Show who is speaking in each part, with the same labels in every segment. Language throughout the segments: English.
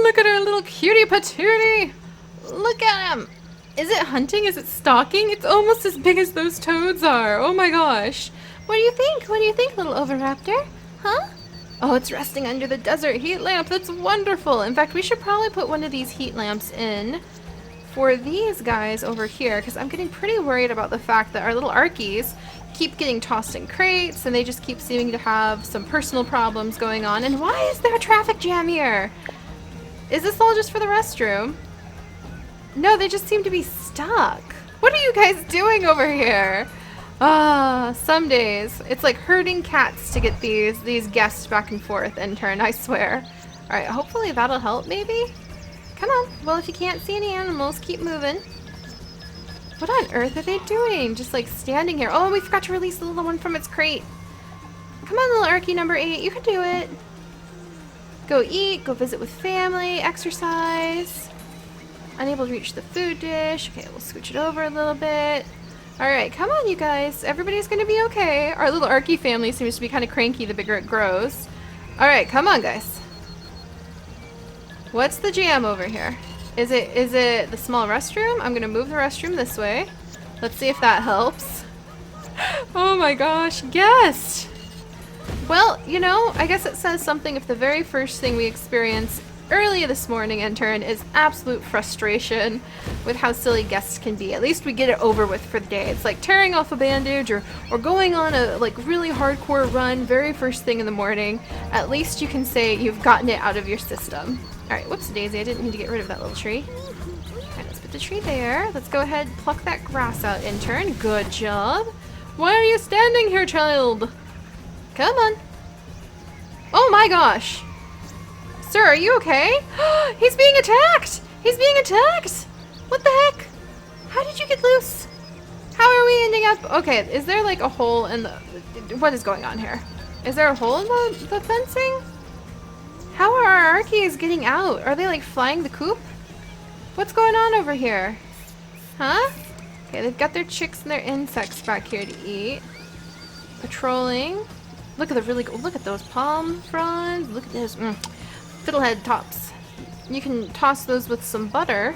Speaker 1: Look at our little cutie patootie! Look at him! Is it hunting? Is it stalking? It's almost as big as those toads are. Oh my gosh. What do you think? What do you think, little Oviraptor? Huh? Oh, it's resting under the desert heat lamp. That's wonderful. In fact, we should probably put one of these heat lamps in for these guys over here, because I'm getting pretty worried about the fact that our little Arkies keep getting tossed in crates, and they just keep seeming to have some personal problems going on. And why is there a traffic jam here? Is this all just for the restroom? No, they just seem to be stuck. What are you guys doing over here? Some days. It's like herding cats to get these guests back and forth in turn, I swear. Alright, hopefully that'll help, maybe? Come on. Well, if you can't see any animals, keep moving. What on earth are they doing? Just like standing here. Oh, we forgot to release the little one from its crate. Come on, little Arky number 8. You can do it. Go eat, go visit with family, exercise. Unable to reach the food dish. Okay, we'll scooch it over a little bit. Alright, come on you guys. Everybody's gonna be okay. Our little Arky family seems to be kind of cranky the bigger it grows. Alright, come on guys. What's the jam over here? Is it the small restroom? I'm gonna move the restroom this way. Let's see if that helps. Oh my gosh, guest! Well, you know, I guess it says something if the very first thing we experience early this morning in turn is absolute frustration with how silly guests can be. At least we get it over with for the day. It's like tearing off a bandage or going on a like really hardcore run very first thing in the morning. At least you can say you've gotten it out of your system. Alright, whoops daisy, I didn't mean to get rid of that little tree. Alright, let's put the tree there. Let's go ahead and pluck that grass out, intern. Good job. Why are you standing here, child? Come on. Oh my gosh. Sir, are you okay? He's being attacked! He's being attacked! What the heck? How did you get loose? How are we ending up? Okay, is there like a hole in the... What is going on here? Is there a hole in the fencing? How are our Arkies getting out? Are they like flying the coop? What's going on over here? Huh? Okay, they've got their chicks and their insects back here to eat. Patrolling. Look at the really... Look at those palm fronds. Look at this. Fiddlehead tops. You can toss those with some butter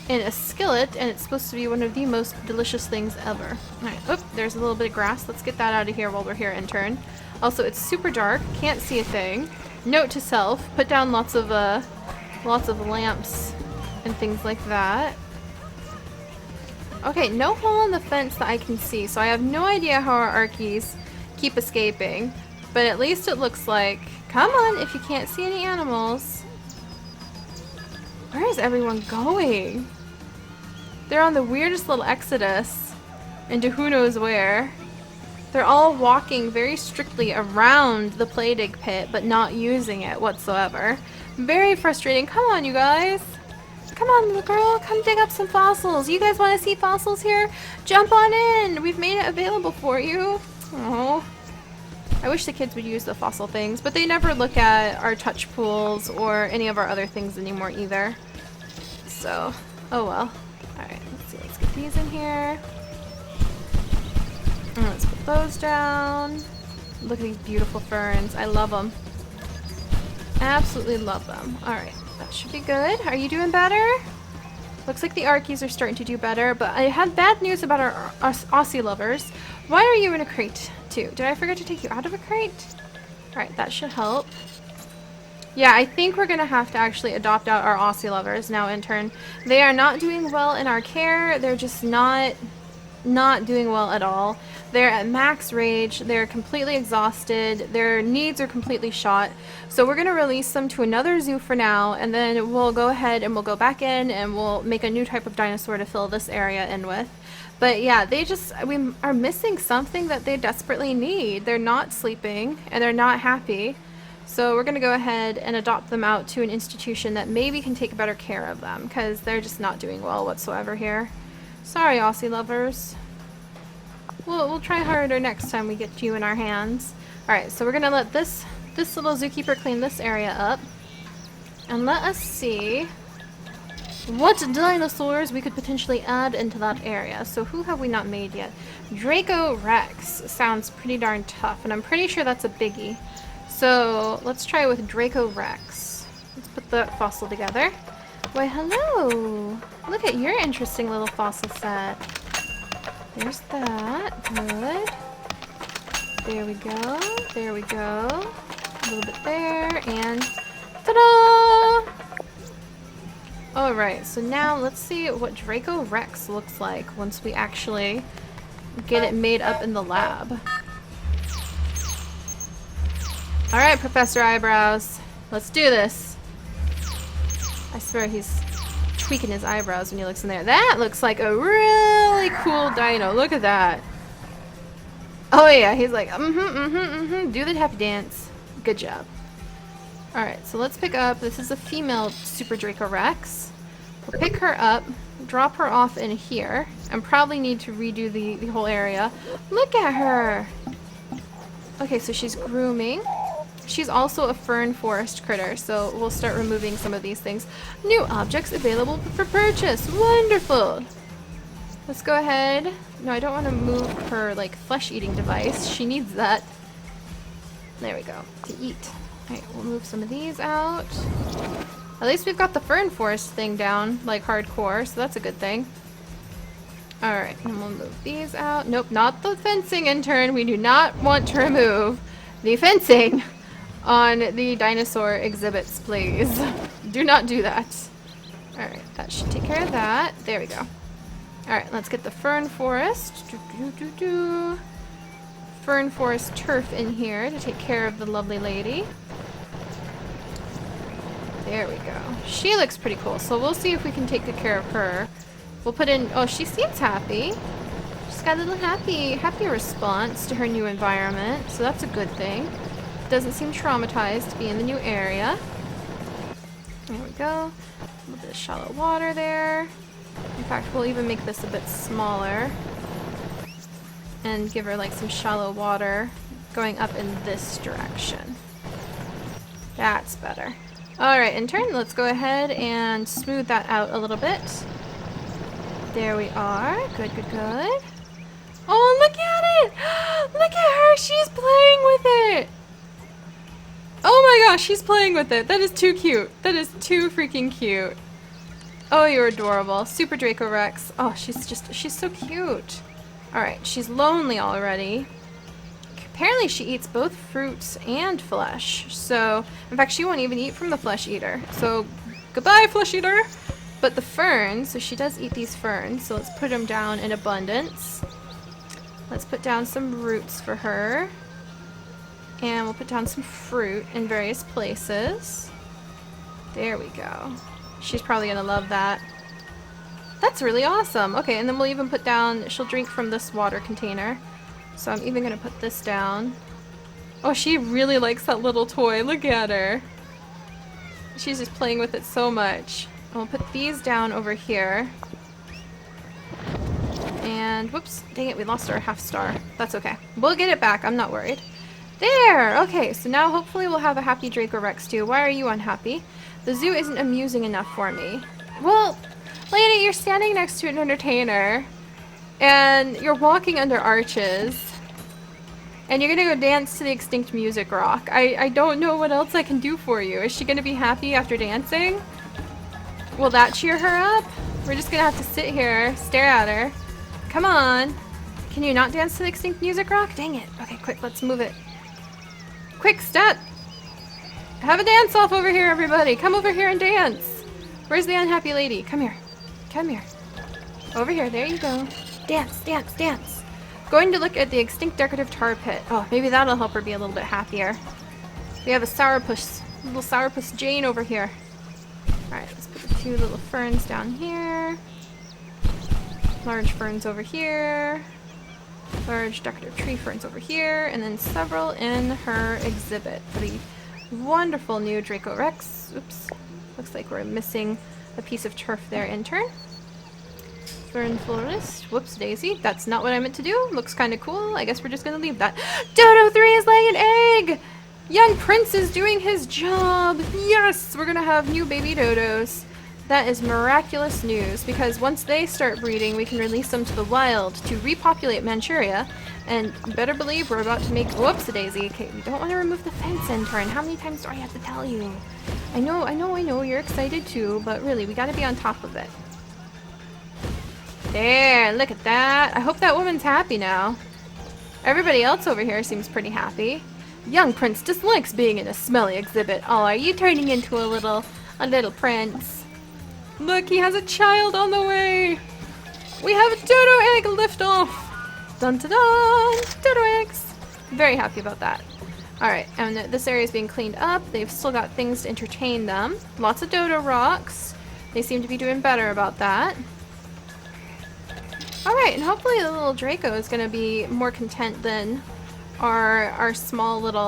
Speaker 1: in a skillet, and it's supposed to be one of the most delicious things ever. Alright, oop, there's a little bit of grass. Let's get that out of here while we're here, intern. Also, it's super dark. Can't see a thing. Note to self, put down lots of lamps and things like that. Okay, no hole in the fence that I can see, so I have no idea how our Arkies keep escaping. But at least it looks like... Come on, if you can't see any animals. Where is everyone going? They're on the weirdest little exodus into who knows where. They're all walking very strictly around the play dig pit, but not using it whatsoever. Very frustrating. Come on, you guys. Come on, little girl. Come dig up some fossils. You guys want to see fossils here? Jump on in. We've made it available for you. Oh. I wish the kids would use the fossil things, but they never look at our touch pools or any of our other things anymore either. So, oh well. Alright, let's see. Let's get these in here. And let's put those down. Look at these beautiful ferns. I love them. Absolutely love them. Alright, that should be good. Are you doing better? Looks like the Arkies are starting to do better, but I had bad news about our Aussie lovers. Why are you in a crate, too? Did I forget to take you out of a crate? Alright, that should help. Yeah, I think we're gonna have to actually adopt out our Aussie lovers now, intern. They are not doing well in our care. They're just not doing well at all. They're at max rage. They're completely exhausted. Their needs are completely shot. So we're gonna release them to another zoo for now, and then we'll go ahead and we'll go back in and we'll make a new type of dinosaur to fill this area in with. But yeah, we are missing something that they desperately need. They're not sleeping and they're not happy. So we're going to go ahead and adopt them out to an institution that maybe can take better care of them, because they're just not doing well whatsoever here. Sorry, Aussie lovers. We'll try harder next time we get you in our hands. Alright, so we're going to let this little zookeeper clean this area up. And let us see what dinosaurs we could potentially add into that area. So who have we not made yet? Dracorex sounds pretty darn tough, and I'm pretty sure that's a biggie. So let's try with Dracorex. Let's put the fossil together. Why, hello! Look at your interesting little fossil set. There's that. Good. There we go. There we go. A little bit there, and ta-da! Alright, so now let's see what Dracorex looks like once we actually get it made up in the lab. Alright, Professor Eyebrows. Let's do this. I swear he's tweaking his eyebrows when he looks in there. That looks like a really cool dino. Look at that. Oh yeah, he's like, do the happy dance. Good job. Alright, so let's pick up, this is a female Super Dracorex. We'll pick her up, drop her off in here, and probably need to redo the whole area. Look at her! Okay, so she's grooming. She's also a fern forest critter, so we'll start removing some of these things. New objects available for purchase! Wonderful! Let's go ahead. No, I don't want to move her, like, flesh-eating device. She needs that. There we go. To eat. Alright, we'll move some of these out. At least we've got the fern forest thing down, like, hardcore, so that's a good thing. Alright, and we'll move these out. Nope, not the fencing, intern. We do not want to remove the fencing on the dinosaur exhibits, please. Do not do that. Alright, that should take care of that. There we go. Alright, let's get the fern forest. Fern forest turf in here to take care of the lovely lady. There we go. She looks pretty cool, so we'll see if we can take good care of her. We'll put in... Oh, she seems happy. She's got a little happy response to her new environment, so that's a good thing. Doesn't seem traumatized to be in the new area. There we go. A little bit of shallow water there. In fact, we'll even make this a bit smaller. And give her like some shallow water going up in this direction. That's better. Alright, intern, let's go ahead and smooth that out a little bit. There we are. Good, good, good. Oh, look at it! Look at her! She's playing with it! Oh my gosh, she's playing with it. That is too cute. That is too freaking cute. Oh, you're adorable. Super Dracorex. Oh, she's so cute. Alright, she's lonely already. Apparently she eats both fruits and flesh. So, in fact, she won't even eat from the flesh eater. So, goodbye, flesh eater! But the ferns, so she does eat these ferns, so let's put them down in abundance. Let's put down some roots for her. And we'll put down some fruit in various places. There we go. She's probably gonna love that. That's really awesome. Okay, and then we'll even put down, she'll drink from this water container. So I'm even gonna put this down. Oh, she really likes that little toy. Look at her. She's just playing with it so much. And we'll put these down over here. And whoops, dang it, we lost our half star. That's okay. We'll get it back, I'm not worried. There! Okay, so now hopefully we'll have a happy Dracorex too. Why are you unhappy? The zoo isn't amusing enough for me. Well, lady, you're standing next to an entertainer. And you're walking under arches. And you're gonna go dance to the extinct music rock. I don't know what else I can do for you. Is she gonna be happy after dancing? Will that cheer her up? We're just gonna have to sit here, stare at her. Come on. Can you not dance to the extinct music rock? Dang it. Okay, quick, let's move it. Quick, step! Have a dance off over here, everybody. Come over here and dance. Where's the unhappy lady? Come here. Come here. Over here, there you go. Dance, dance, dance. Going to look at the extinct decorative tar pit. Oh, maybe that'll help her be a little bit happier. We have a sourpuss, little sourpuss Jane over here. Alright, let's put the two little ferns down here. Large ferns over here. Large decorative tree ferns over here. And then several in her exhibit for the wonderful new Dracorex. Oops. Looks like we're missing a piece of turf there, intern. Fern florist. Whoops, daisy. That's not what I meant to do. Looks kind of cool. I guess we're just going to leave that. Dodo 3 is laying an egg! Young Prince is doing his job! Yes! We're going to have new baby dodos. That is miraculous news, because once they start breeding, we can release them to the wild to repopulate Manchuria. And better believe we're about to make... Whoops, a daisy. Okay, we don't want to remove the fence, intern. How many times do I have to tell you? I know, you're excited too, but really, we gotta be on top of it. There, look at that. I hope that woman's happy now. Everybody else over here seems pretty happy. Young prince dislikes being in a smelly exhibit. Oh, are you turning into a little prince? Look, he has a child on the way. We have a dodo egg lift-off. Dun dun dun! Dodo eggs! Very happy about that. Alright, and this area is being cleaned up. They've still got things to entertain them. Lots of dodo rocks. They seem to be doing better about that. Alright, and hopefully the little Draco is going to be more content than our small little,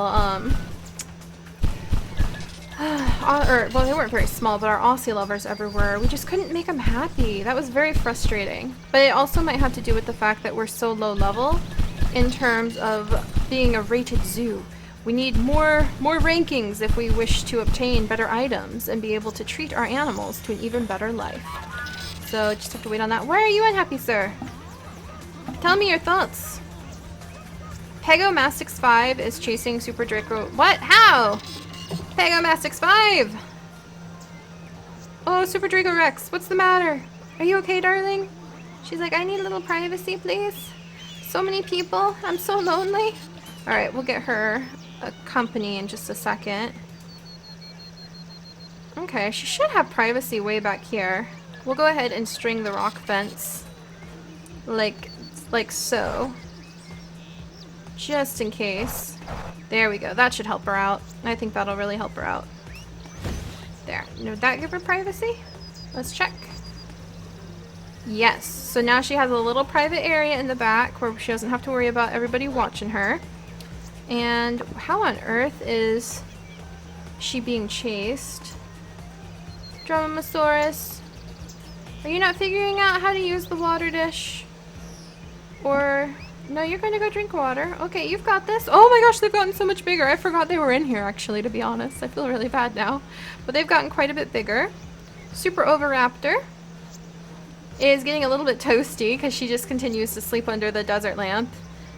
Speaker 1: well, they weren't very small, but our Aussie lovers everywhere. We just couldn't make them happy. That was very frustrating. But it also might have to do with the fact that we're so low level in terms of being a rated zoo. We need more rankings if we wish to obtain better items and be able to treat our animals to an even better life. So just have to wait on that. Why are you unhappy, sir? Tell me your thoughts. Pegomastix 5 is chasing Super Draco. What? How? Pegomastix 5! Oh, Super Dracorex, what's the matter? Are you okay, darling? She's like, I need a little privacy, please. So many people. I'm so lonely. Alright, we'll get her a company in just a second. Okay, she should have privacy way back here. We'll go ahead and string the rock fence like so. Just in case. There we go. That should help her out. I think that'll really help her out. There. Would that give her privacy? Let's check. Yes. So now she has a little private area in the back where she doesn't have to worry about everybody watching her. And how on earth is she being chased? Dromaeosaurus, are you not figuring out how to use the water dish? Or, no, you're gonna go drink water. Okay, you've got this. Oh my gosh, they've gotten so much bigger. I forgot they were in here, actually, to be honest. I feel really bad now. But they've gotten quite a bit bigger. Super Oviraptor is getting a little bit toasty because she just continues to sleep under the desert lamp.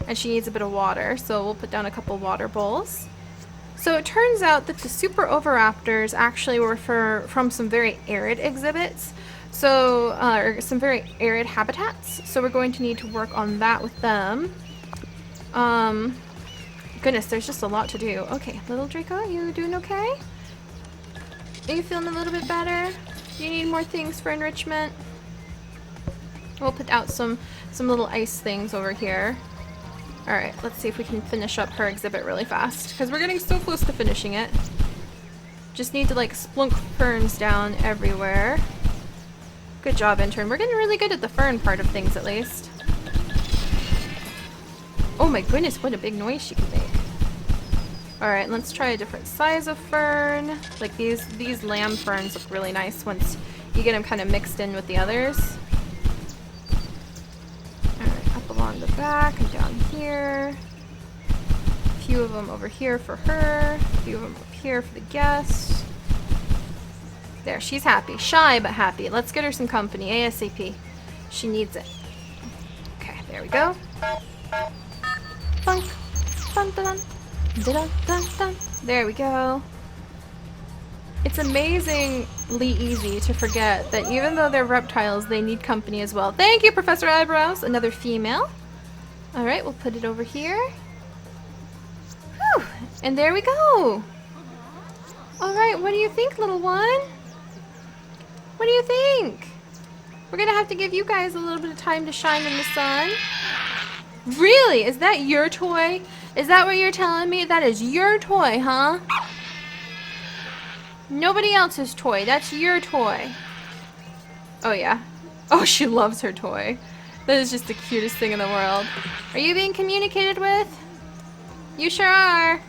Speaker 1: And she needs a bit of water, so we'll put down a couple water bowls. So it turns out that the Super Oviraptors actually were from some very arid exhibits. So, or some very arid habitats. So we're going to need to work on that with them. Goodness, there's just a lot to do. Okay, little Draco, you doing okay? Are you feeling a little bit better? Do you need more things for enrichment? We'll put out some little ice things over here. Alright, let's see if we can finish up her exhibit really fast. Because we're getting so close to finishing it. Just need to like splunk ferns down everywhere. Good job, intern. We're getting really good at the fern part of things, at least. Oh my goodness, what a big noise she can make. Alright, let's try a different size of fern. Like these lamb ferns look really nice once you get them kind of mixed in with the others. Alright, up along the back and down here. A few of them over here for her. A few of them up here for the guest. There, she's happy. Shy, but happy. Let's get her some company, ASAP. She needs it. Okay, there we go. Bunk. Dun, dun, dun, dun, dun. There we go. It's amazingly easy to forget that even though they're reptiles, they need company as well. Thank you, Professor Eyebrows. Another female. Alright, we'll put it over here. Whew. And there we go. Alright, what do you think, little one? What do you think? We're gonna have to give you guys a little bit of time to shine in the sun. Really? Is that your toy? Is that what you're telling me? That is your toy, huh? Nobody else's toy. That's your toy. Oh, yeah. Oh, she loves her toy. That is just the cutest thing in the world. Are you being communicated with? You sure are.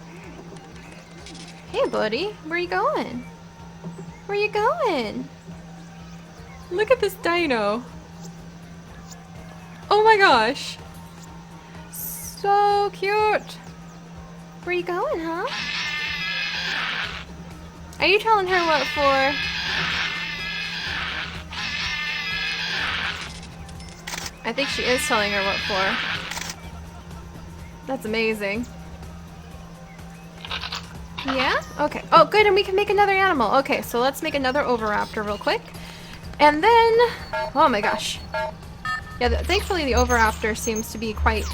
Speaker 1: Hey, buddy. Where you going? Where you going? Look at this dino. Oh my gosh. So cute. Where you going, huh? Are you telling her what for? I think she is telling her what for. That's amazing. Yeah? Okay. Oh, good, and we can make another animal. Okay, so let's make another oviraptor real quick. And then... Oh my gosh. Yeah, thankfully the oviraptor seems to be quite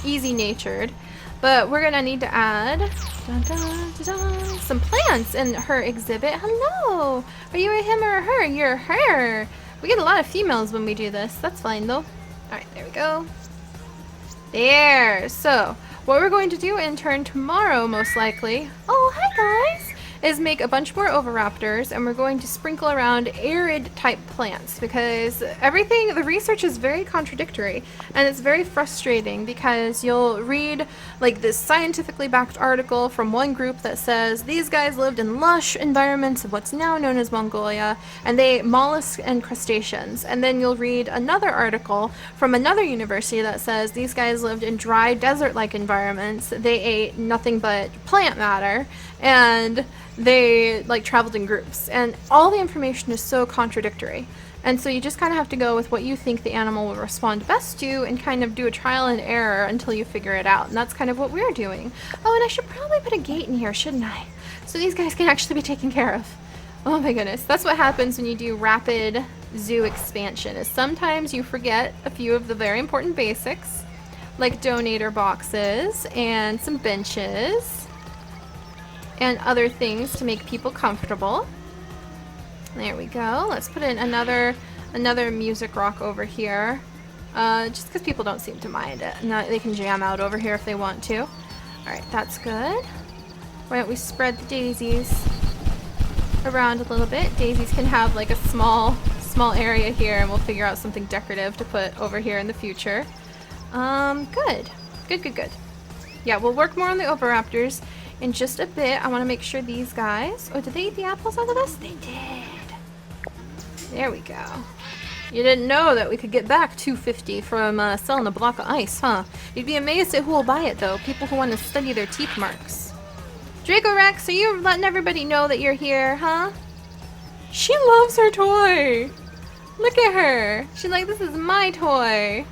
Speaker 1: easy-natured. But we're gonna need to add some plants in her exhibit. Hello! Are you a him or a her? You're her! We get a lot of females when we do this. That's fine, though. Alright, there we go. There! So... what we're going to do in turn tomorrow, most likely, oh, hi guys, is make a bunch more oviraptors, and we're going to sprinkle around arid type plants because the research is very contradictory, and it's very frustrating because you'll read like this scientifically backed article from one group that says these guys lived in lush environments of what's now known as Mongolia, and they ate mollusks and crustaceans, and then you'll read another article from another university that says these guys lived in dry desert-like environments, they ate nothing but plant matter, and they like traveled in groups, and all the information is so contradictory. And so you just kind of have to go with what you think the animal will respond best to and kind of do a trial and error until you figure it out. And that's kind of what we're doing. Oh, and I should probably put a gate in here, shouldn't I? So these guys can actually be taken care of. Oh my goodness. That's what happens when you do rapid zoo expansion, is sometimes you forget a few of the very important basics, like donator boxes and some benches and other things to make people comfortable. There we go. Let's put in another music rock over here, just because people don't seem to mind it. Now they can jam out over here if they want to. All right, that's good. Why don't we spread the daisies around a little bit? Daisies can have like a small area here, and we'll figure out something decorative to put over here in the future. Good. Yeah, we'll work more on the oviraptors in just a bit. I want to make sure these guys... Oh, did they eat the apples out of this? They did. There we go. You didn't know that we could get back $2.50 from selling a block of ice, huh? You'd be amazed at who will buy it, though. People who want to study their teeth marks. Dracorex, are you letting everybody know that you're here, huh? She loves her toy. Look at her. She's like, this is my toy.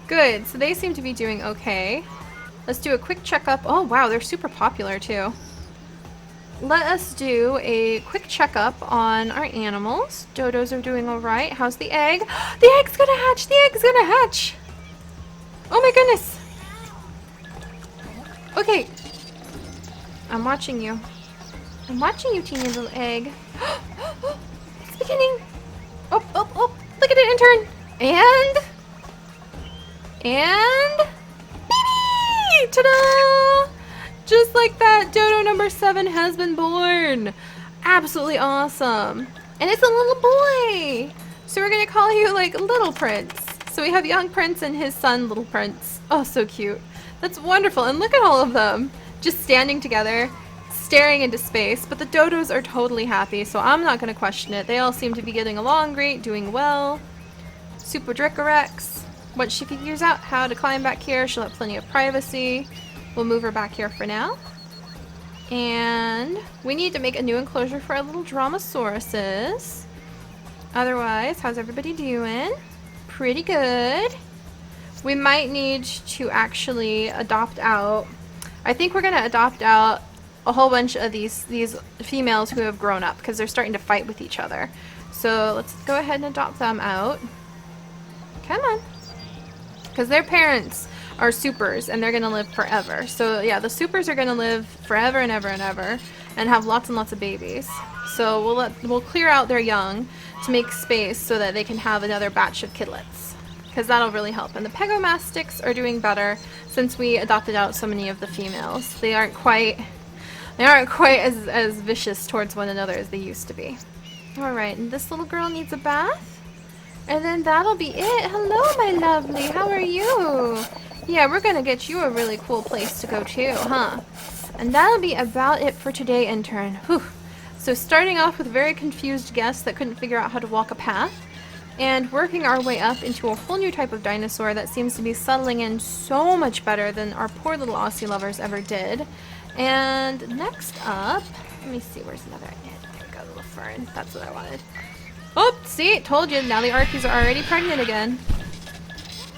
Speaker 1: Good. So they seem to be doing okay. Let's do a quick checkup. Oh, wow, they're super popular, too. Let us do a quick checkup on our animals. Dodos are doing all right. How's the egg? The egg's gonna hatch! The egg's gonna hatch! Oh my goodness! Okay. I'm watching you. I'm watching you, teeny little egg. It's beginning! Oh! Look at it, intern! And... baby! Ta-da! Just like that, Dodo number 7 has been born. Absolutely awesome. And it's a little boy. So we're gonna call you like Little Prince. So we have young Prince and his son, Little Prince. Oh, so cute. That's wonderful. And look at all of them just standing together, staring into space. But the Dodos are totally happy, so I'm not gonna question it. They all seem to be getting along great, doing well. Super Dracorex. Once she figures out how to climb back here, she'll have plenty of privacy. We'll move her back here for now. And we need to make a new enclosure for our little Dromosauruses. Otherwise, how's everybody doing? Pretty good. We might need to actually adopt out. I think we're gonna adopt out a whole bunch of these females who have grown up because they're starting to fight with each other. So let's go ahead and adopt them out. Come on. Because their parents are supers and they're gonna live forever. So yeah, the supers are gonna live forever and ever and ever and have lots and lots of babies. So we'll clear out their young to make space so that they can have another batch of kidlets, because that'll really help. And the Pegomastics are doing better since we adopted out so many of the females. They aren't quite as vicious towards one another as they used to be. All right, and this little girl needs a bath, and then that'll be it. Hello, my lovely. How are you? Yeah, we're gonna get you a really cool place to go to, huh? And that'll be about it for today, intern. Whew. So starting off with very confused guests that couldn't figure out how to walk a path, and working our way up into a whole new type of dinosaur that seems to be settling in so much better than our poor little Aussie lovers ever did. And next up, let me see, where's another? Yeah, there we go, little fern. That's what I wanted. Oh, see, told you. Now the Archies are already pregnant again.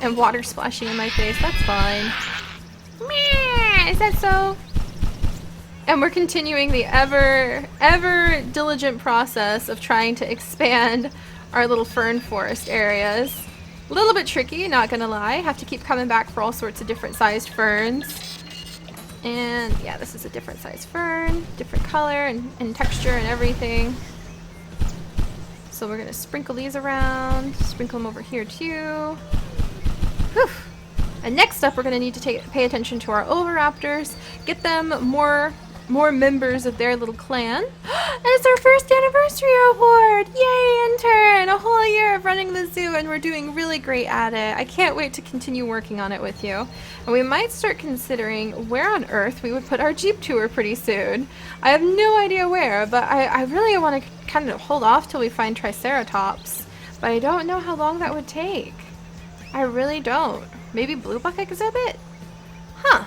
Speaker 1: And water splashing in my face. That's fine. Meh, is that so? And we're continuing the ever diligent process of trying to expand our little fern forest areas. A little bit tricky, not gonna lie. Have to keep coming back for all sorts of different sized ferns. And yeah, this is a different sized fern, different color and texture and everything. So we're gonna sprinkle these around, sprinkle them over here too. Whew. And next up, we're gonna need to pay attention to our oviraptors, get them more members of their little clan. And it's our first anniversary award! Yay, intern! A whole year of running the zoo, and we're doing really great at it. I can't wait to continue working on it with you. And we might start considering where on earth we would put our Jeep tour pretty soon. I have no idea where, but I really want to kind of hold off till we find Triceratops. But I don't know how long that would take. I really don't. Maybe Blue Buck exhibit? Huh.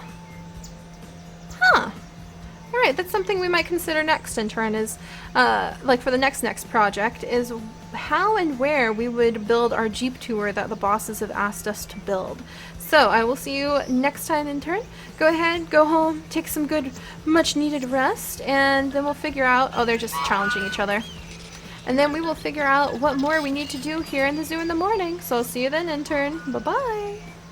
Speaker 1: Alright, that's something we might consider next, intern, is, like for the next project, is how and where we would build our Jeep tour that the bosses have asked us to build. So, I will see you next time, intern. Go ahead, go home, take some good, much needed rest, and then we'll figure out, oh, they're just challenging each other. And then we will figure out what more we need to do here in the zoo in the morning. So I'll see you then, intern. Bye-bye.